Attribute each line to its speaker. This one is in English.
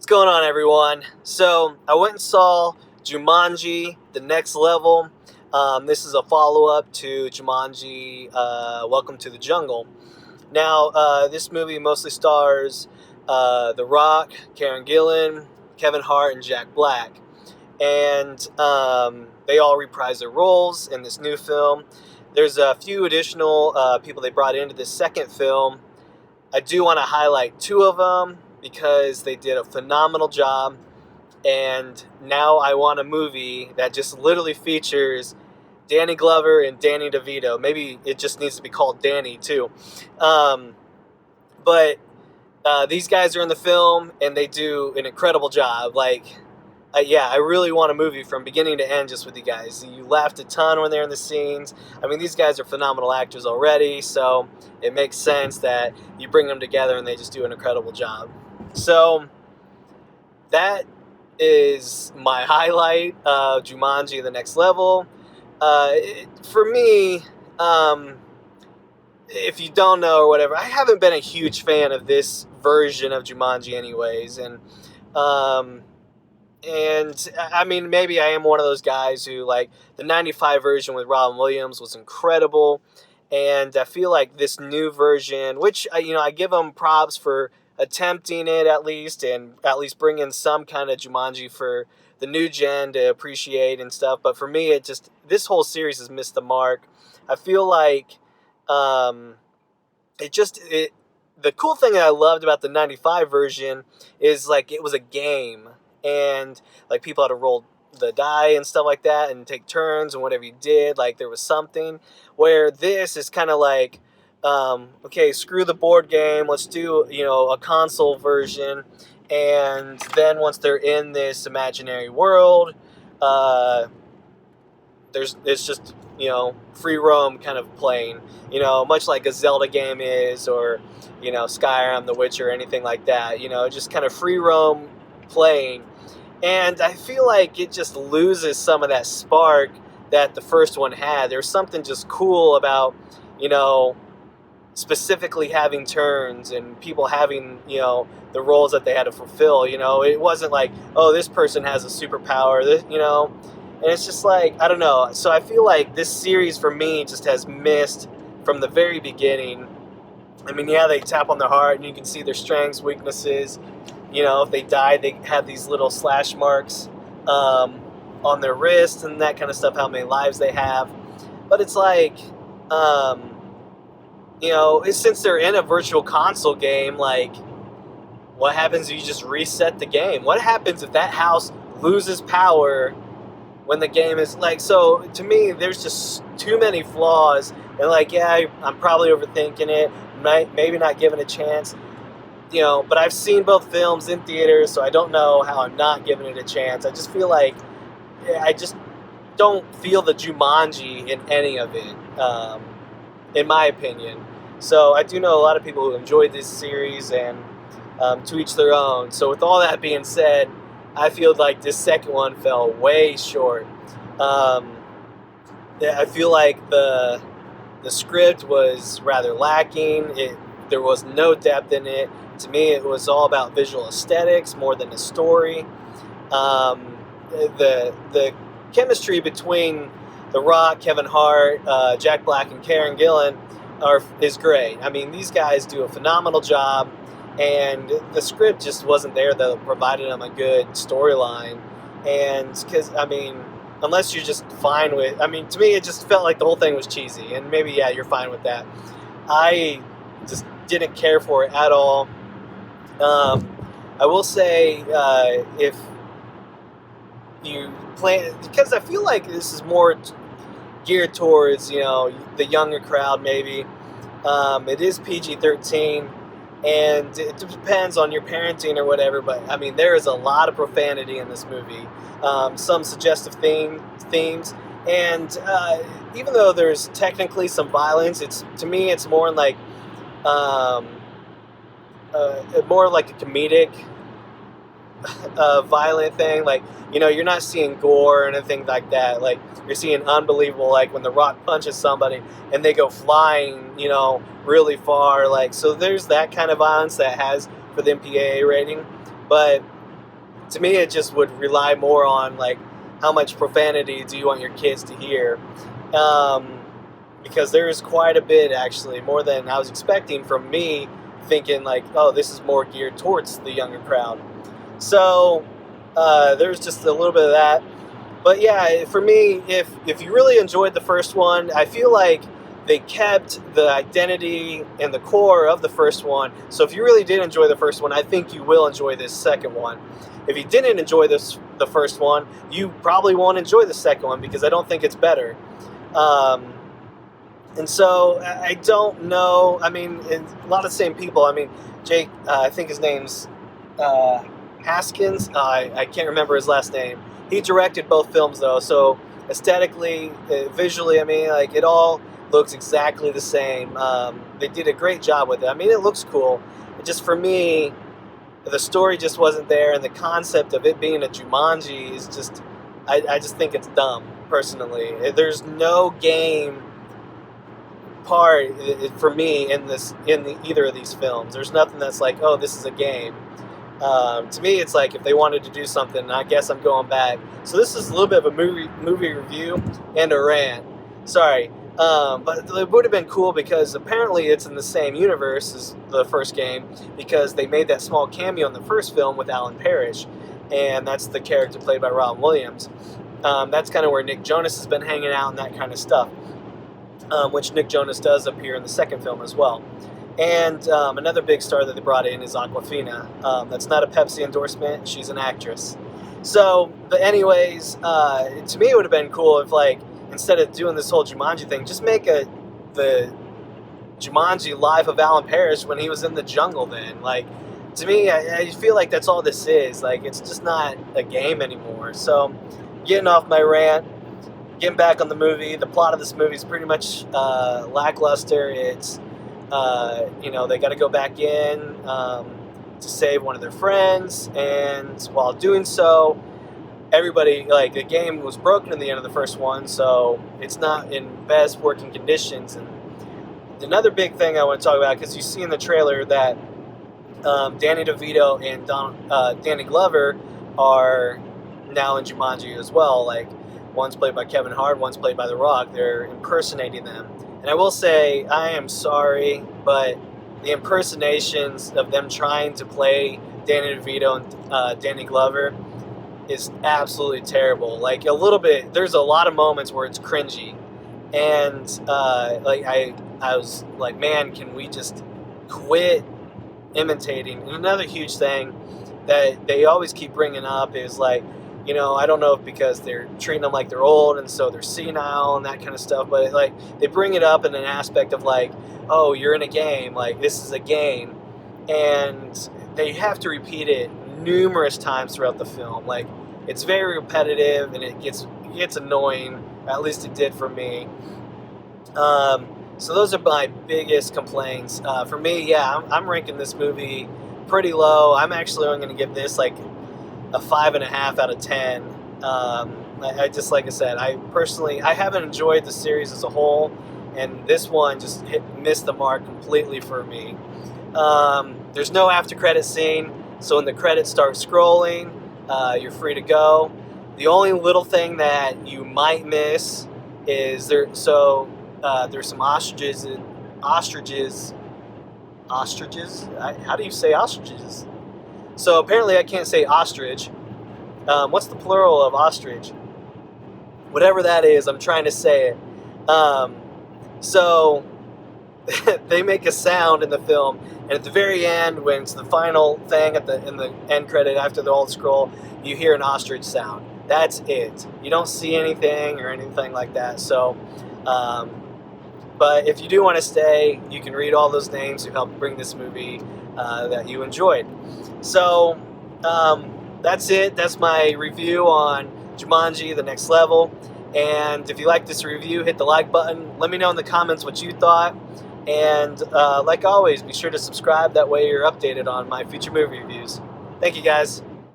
Speaker 1: What's going on, everyone? So I went and saw Jumanji, The Next Level. This is a follow-up to Jumanji, Welcome to the Jungle. Now, this movie mostly stars The Rock, Karen Gillan, Kevin Hart, and Jack Black. And they all reprise their roles in this new film. There's a few additional people they brought into this second film. I do want to highlight two of them because they did a phenomenal job, and now I want a movie that just literally features Danny Glover and Danny DeVito. Maybe it just needs to be called Danny too. But these guys are in the film and they do an incredible job. I really want a movie from beginning to end just with you guys. You laughed a ton when they're in the scenes. I mean, these guys are phenomenal actors already, so it makes sense that you bring them together and they just do an incredible job. So that is my highlight of Jumanji, The Next Level. For me, if you don't know or whatever, I haven't been a huge fan of this version of Jumanji anyways. And I mean, maybe I am one of those guys who, like, the 95 version with Robin Williams was incredible. And I feel like this new version, which, I give them props for attempting it at least, and at least bringing some kind of Jumanji for the new gen to appreciate and stuff. But for me, this whole series has missed the mark. I feel like the cool thing that I loved about the 95 version is, like, it was a game. And, like, people had to roll the die and stuff like that and take turns, and whatever you did, like, there was something. Where this is kind of like, okay, screw the board game, let's do, a console version. And then once they're in this imaginary world, it's just, free roam kind of playing, much like a Zelda game is, or, Skyrim, The Witcher, anything like that, just kind of free roam playing. And I feel like it just loses some of that spark that the first one had. There's something just cool about, specifically having turns and people having, the roles that they had to fulfill. It wasn't like, oh, this person has a superpower, and it's just like, I don't know. So I feel like this series for me just has missed from the very beginning. I mean, yeah, they tap on their heart and you can see their strengths, weaknesses. If they die, they have these little slash marks on their wrist and that kind of stuff, how many lives they have. But it's like, since they're in a virtual console game, like, what happens if you just reset the game? What happens if that house loses power when the game is, like, so to me, there's just too many flaws. And, like, yeah, I'm probably overthinking it, maybe not giving it a chance. But I've seen both films in theaters, so I don't know how I'm not giving it a chance. I just feel like I just don't feel the Jumanji in any of it, in my opinion. So I do know a lot of people who enjoyed this series, and to each their own. So with all that being said, I feel like this second one fell way short. I feel like the script was rather lacking. There was no depth in it. To me, it was all about visual aesthetics more than a story. The chemistry between The Rock, Kevin Hart, Jack Black, and Karen Gillan is great. I mean, these guys do a phenomenal job, and the script just wasn't there that provided them a good storyline. And because, I mean, unless you're just fine with, to me, it just felt like the whole thing was cheesy. And maybe, yeah, you're fine with that. I just didn't care for it at all. I will say, if you plan, because I feel like this is more geared towards, the younger crowd, maybe. It is PG-13, and it depends on your parenting or whatever, but, there is a lot of profanity in this movie, some suggestive themes, and even though there's technically some violence, to me, it's more like, more like a comedic violent thing. Like, you're not seeing gore or anything like that. Like, you're seeing unbelievable, like when The Rock punches somebody and they go flying, really far. Like, so there's that kind of violence that has for the MPAA rating. But to me, it just would rely more on like how much profanity do you want your kids to hear, because there is quite a bit, actually, more than I was expecting from me thinking like, oh, this is more geared towards the younger crowd. So there's just a little bit of that. But yeah, for me, if you really enjoyed the first one, I feel like they kept the identity and the core of the first one. So if you really did enjoy the first one, I think you will enjoy this second one. If you didn't enjoy the first one, you probably won't enjoy the second one, because I don't think it's better. And so I don't know. I mean, a lot of the same people. I mean, Jake, I think his name's Haskins. I can't remember his last name. He directed both films, though, so aesthetically, visually, I mean, like, it all looks exactly the same. They did a great job with it. I mean, it looks cool. It just, for me, the story just wasn't there, and the concept of it being a Jumanji is just, I just think it's dumb, personally. There's no game part for me in either of these films. There's nothing that's like, oh, this is a game. To me, it's like if they wanted to do something, I guess I'm going back. So this is a little bit of a movie review and a rant. Sorry. But it would have been cool because apparently it's in the same universe as the first game, because they made that small cameo in the first film with Alan Parrish, and that's the character played by Robin Williams. That's kind of where Nick Jonas has been hanging out and that kind of stuff, which Nick Jonas does appear in the second film as well. And another big star that they brought in is Awkwafina. That's not a Pepsi endorsement. She's an actress. So, but anyways, to me it would have been cool if, like, instead of doing this whole Jumanji thing, just make the Jumanji life of Alan Parrish when he was in the jungle then. Like, to me, I feel like that's all this is. Like, it's just not a game anymore. So, getting off my rant, getting back on the movie. The plot of this movie is pretty much lackluster. It's they got to go back in to save one of their friends, and while doing so, everybody, like, the game was broken in the end of the first one, so it's not in best working conditions. And another big thing I want to talk about, because you see in the trailer that Danny DeVito and Danny Glover are now in Jumanji as well. Like, one's played by Kevin Hart, one's played by The Rock. They're impersonating them. And I will say, I am sorry, but the impersonations of them trying to play Danny DeVito and Danny Glover is absolutely terrible. Like, a little bit, there's a lot of moments where it's cringy. And, I was like, man, can we just quit imitating? And another huge thing that they always keep bringing up is, like, I don't know if because they're treating them like they're old and so they're senile and that kind of stuff, but like, they bring it up in an aspect of like, oh, you're in a game, like, this is a game, and they have to repeat it numerous times throughout the film. Like, it's very repetitive and it gets annoying. At least it did for me. So those are my biggest complaints. For me, yeah, I'm ranking this movie pretty low. I'm actually only going to give this like a 5.5 out of 10. I just, like I said, I haven't enjoyed the series as a whole, and this one just missed the mark completely for me. There's no after credit scene, so when the credits start scrolling, you're free to go. The only little thing that you might miss is there's some ostriches. How do you say ostriches? So apparently I can't say ostrich. What's the plural of ostrich? Whatever that is, I'm trying to say it. So they make a sound in the film, and at the very end, when it's the final thing in the end credit after the old scroll, you hear an ostrich sound. That's it. You don't see anything or anything like that. So, but if you do want to stay, you can read all those names who helped bring this movie that you enjoyed. So that's it. That's my review on Jumanji: The Next Level. And if you like this review, hit the like button. Let me know in the comments what you thought. And like always, be sure to subscribe. That way you're updated on my future movie reviews. Thank you, guys.